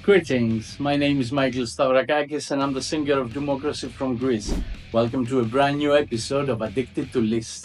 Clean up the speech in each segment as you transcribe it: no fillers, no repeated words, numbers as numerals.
Greetings, my name is Michael Stavrakakis and I'm the singer of Doomocracy from Greece. Welcome to a brand new episode of Addicted to Lists.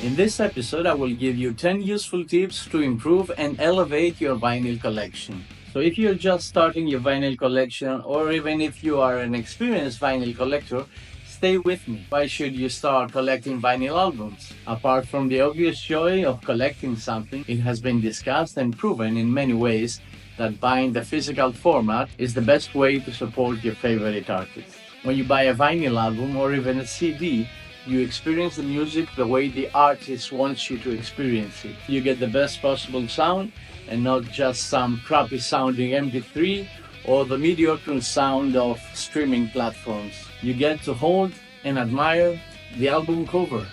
In this episode, I will give you 10 useful tips to improve and elevate your vinyl collection. So if you're just starting your vinyl collection, or even if you are an experienced vinyl collector, stay with me. Why should you start collecting vinyl albums? Apart from the obvious joy of collecting something, it has been discussed and proven in many ways that buying the physical format is the best way to support your favorite artists. When you buy a vinyl album or even a CD, you experience the music the way the artist wants you to experience it. You get the best possible sound and not just some crappy sounding MP3 or the mediocre sound of streaming platforms. You get to hold and admire the album cover.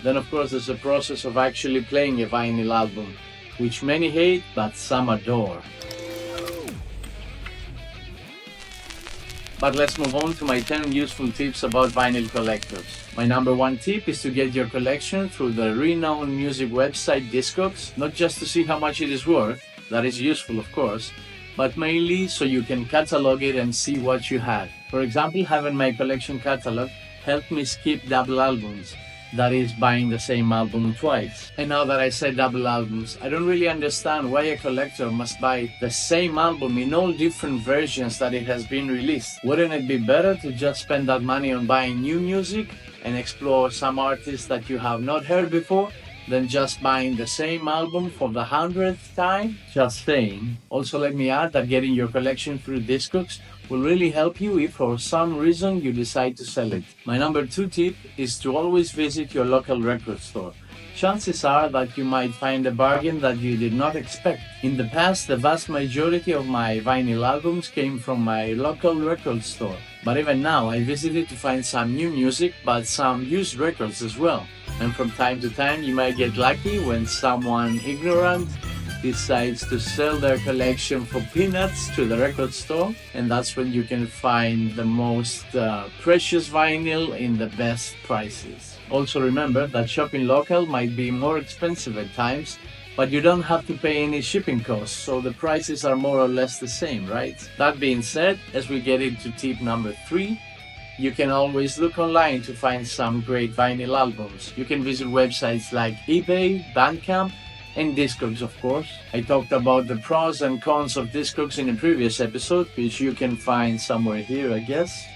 Then of course there's the process of actually playing a vinyl album, which many hate but some adore. But let's move on to my 10 useful tips about vinyl collectors. My number one tip is to get your collection through the renowned music website Discogs, not just to see how much it is worth, that is useful of course, but mainly so you can catalog it and see what you had. For example, having my collection catalog helped me skip double albums, that is buying the same album twice. And now that I said double albums, I don't really understand why a collector must buy the same album in all different versions that it has been released. Wouldn't it be better to just spend that money on buying new music and explore some artists that you have not heard before than just buying the same album for the 100th time? Just saying. Also, let me add that getting your collection through Discogs will really help you if for some reason you decide to sell it. My number two tip is to always visit your local record store. Chances are that you might find a bargain that you did not expect. In the past, the vast majority of my vinyl albums came from my local record store. But even now, I visited to find some new music, but some used records as well. And from time to time, you might get lucky when someone ignorant decides to sell their collection for peanuts to the record store, and that's when you can find the most precious vinyl in the best prices. Also remember that shopping local might be more expensive at times, but you don't have to pay any shipping costs, so the prices are more or less the same, right? That being said, as we get into tip number 3, you can always look online to find some great vinyl albums. You can visit websites like eBay, Bandcamp, and Discogs, of course. I talked about the pros and cons of Discogs in a previous episode, which you can find somewhere here, I guess.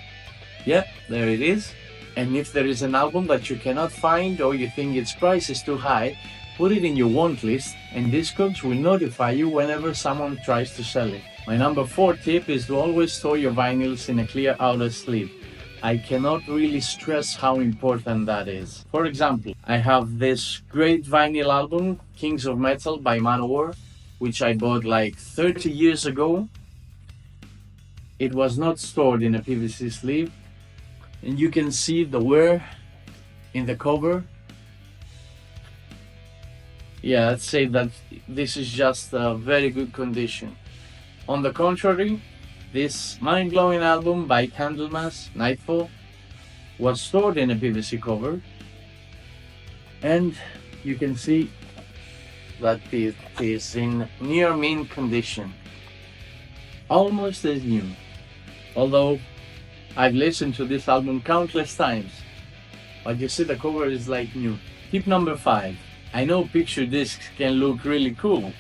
Yep, there it is. And if there is an album that you cannot find or you think its price is too high, put it in your want list and Discogs will notify you whenever someone tries to sell it. My number 4 tip is to always store your vinyls in a clear outer sleeve. I cannot really stress how important that is. For example, I have this great vinyl album, Kings of Metal by Manowar, which I bought like 30 years ago. It was not stored in a PVC sleeve, and you can see the wear in the cover. Yeah, I'd say that this is just a very good condition. On the contrary, this mind-blowing album by Candlemass, Nightfall, was stored in a PVC cover, and you can see that it is in near mint condition, almost as new, although I've listened to this album countless times, but you see the cover is like new. Tip number 5. I know picture discs can look really cool.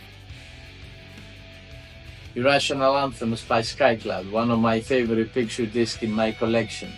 Irrational Anthems by Skycloud, one of my favorite picture discs in my collection.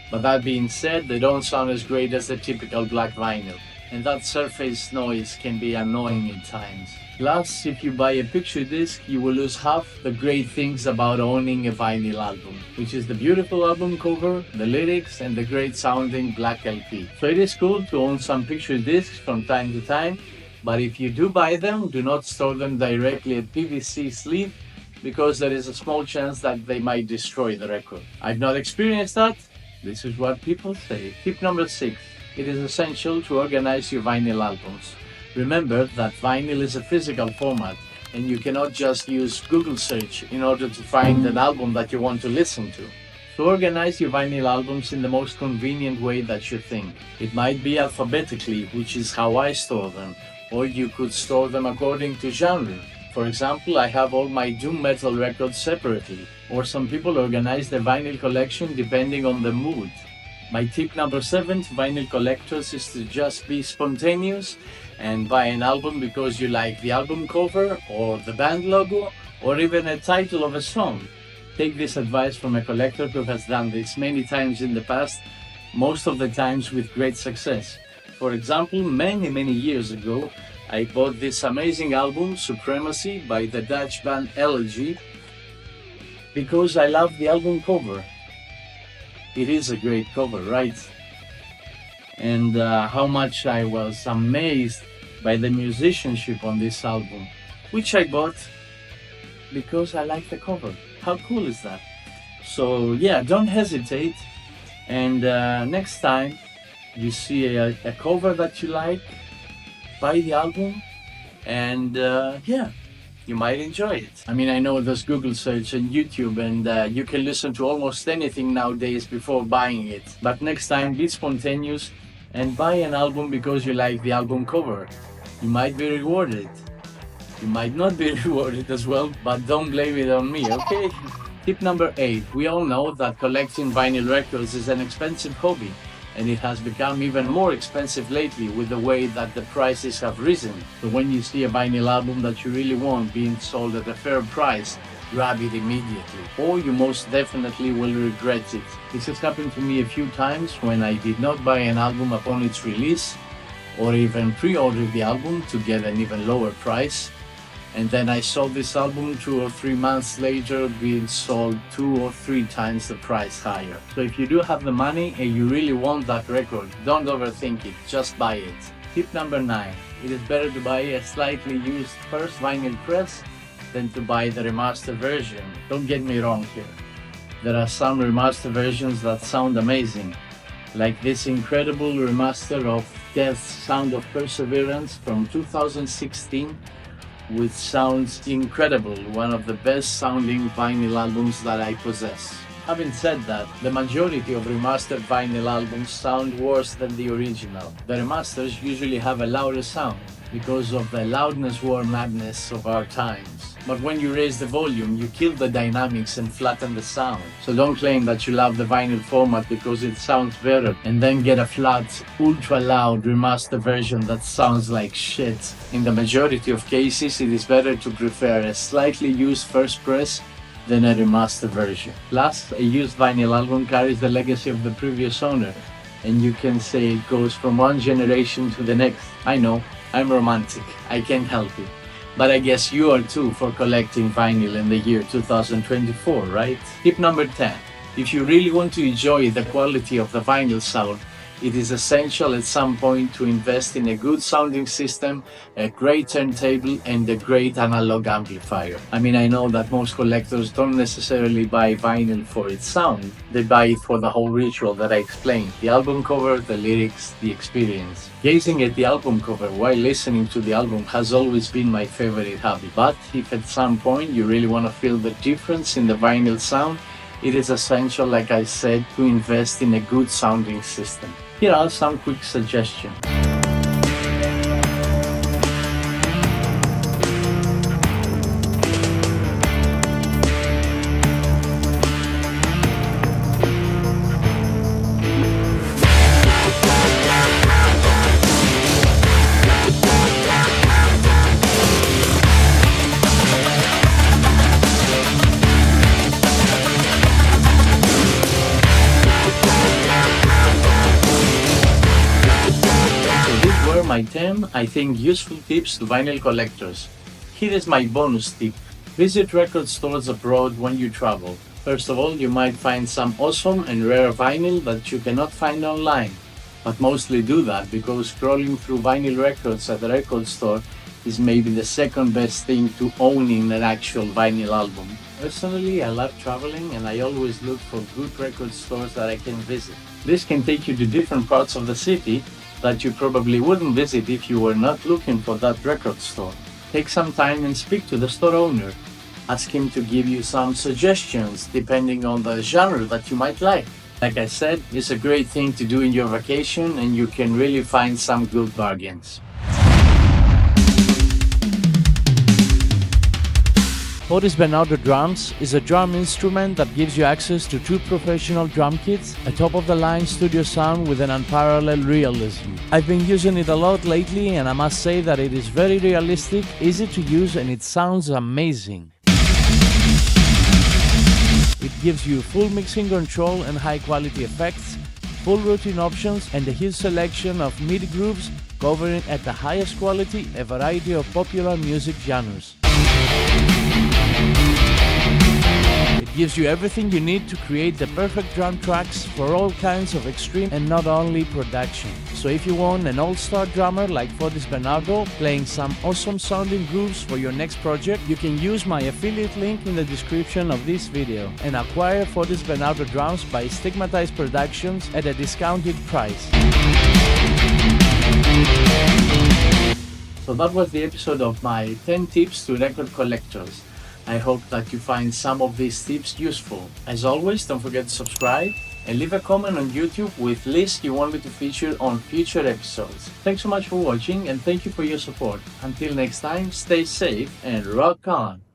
But that being said, they don't sound as great as the typical black vinyl, and that surface noise can be annoying at times. Plus, if you buy a picture disc, you will lose half the great things about owning a vinyl album, which is the beautiful album cover, the lyrics, and the great sounding black LP. So it is cool to own some picture discs from time to time, but if you do buy them, do not store them directly at PVC sleeve because there is a small chance that they might destroy the record. I've not experienced that. This is what people say. Tip number 6. It is essential to organize your vinyl albums. Remember that vinyl is a physical format, and you cannot just use Google search in order to find an album that you want to listen to. So organize your vinyl albums in the most convenient way that you think. It might be alphabetically, which is how I store them, or you could store them according to genre. For example, I have all my doom metal records separately, or some people organize their vinyl collection depending on the mood. My tip number 7 to vinyl collectors is to just be spontaneous and buy an album because you like the album cover or the band logo or even a title of a song. Take this advice from a collector who has done this many times in the past, most of the times with great success. For example, many years ago, I bought this amazing album, Supremacy, by the Dutch band Elegy, because I love the album cover. It is a great cover, right? And how much I was amazed by the musicianship on this album, which I bought because I like the cover. How cool is that? So yeah, don't hesitate. And next time you see a cover that you like, buy the album, and yeah, you might enjoy it. I mean, I know there's Google search and YouTube, and you can listen to almost anything nowadays before buying it. But next time, be spontaneous and buy an album because you like the album cover. You might be rewarded. You might not be rewarded as well, but don't blame it on me, okay? Tip number 8. We all know that collecting vinyl records is an expensive hobby, and it has become even more expensive lately with the way that the prices have risen. So when you see a vinyl album that you really want being sold at a fair price, grab it immediately, or you most definitely will regret it. This has happened to me a few times when I did not buy an album upon its release, or even pre-order the album to get an even lower price, and then I saw this album 2 or 3 months later being sold 2 or 3 times the price higher. So if you do have the money and you really want that record, don't overthink it, just buy it. Tip number 9. It is better to buy a slightly used first vinyl press than to buy the remastered version. Don't get me wrong here. There are some remastered versions that sound amazing, like this incredible remaster of Death's Sound of Perseverance from 2016, which sounds incredible, one of the best sounding vinyl albums that I possess. Having said that, the majority of remastered vinyl albums sound worse than the original. The remasters usually have a louder sound because of the loudness war madness of our times. But when you raise the volume, you kill the dynamics and flatten the sound. So don't claim that you love the vinyl format because it sounds better and then get a flat, ultra loud remaster version that sounds like shit. In the majority of cases, it is better to prefer a slightly used first press than a remaster version. Plus, a used vinyl album carries the legacy of the previous owner, and you can say it goes from one generation to the next. I know, I'm romantic, I can't help it. But I guess you are too for collecting vinyl in the year 2024, right? Tip number 10. If you really want to enjoy the quality of the vinyl sound, it is essential at some point to invest in a good sounding system, a great turntable, and a great analog amplifier. I mean, I know that most collectors don't necessarily buy vinyl for its sound, they buy it for the whole ritual that I explained: the album cover, the lyrics, the experience. Gazing at the album cover while listening to the album has always been my favorite hobby, but if at some point you really want to feel the difference in the vinyl sound, it is essential, like I said, to invest in a good sounding system. Here are some quick suggestions. My 10, I think, useful tips to vinyl collectors. Here is my bonus tip. Visit record stores abroad when you travel. First of all, you might find some awesome and rare vinyl that you cannot find online. But mostly do that because scrolling through vinyl records at the record store is maybe the second best thing to owning an actual vinyl album. Personally, I love traveling and I always look for good record stores that I can visit. This can take you to different parts of the city that you probably wouldn't visit if you were not looking for that record store. Take some time and speak to the store owner. Ask him to give you some suggestions depending on the genre that you might like. Like I said, it's a great thing to do in your vacation and you can really find some good bargains. Fortis Bernardo Drums is a drum instrument that gives you access to 2 professional drum kits, a top-of-the-line studio sound with an unparalleled realism. I've been using it a lot lately and I must say that it is very realistic, easy to use and it sounds amazing. It gives you full mixing control and high-quality effects, full routing options and a huge selection of MIDI grooves covering at the highest quality a variety of popular music genres. It gives you everything you need to create the perfect drum tracks for all kinds of extreme and not only production. So if you want an all-star drummer like Fortis Bernardo playing some awesome sounding grooves for your next project, you can use my affiliate link in the description of this video and acquire Fortis Bernardo drums by Stigmatized Productions at a discounted price. So that was the episode of my 10 tips to record collectors. I hope that you find some of these tips useful. As always, don't forget to subscribe and leave a comment on YouTube with lists you want me to feature on future episodes. Thanks so much for watching and thank you for your support. Until next time, stay safe and rock on!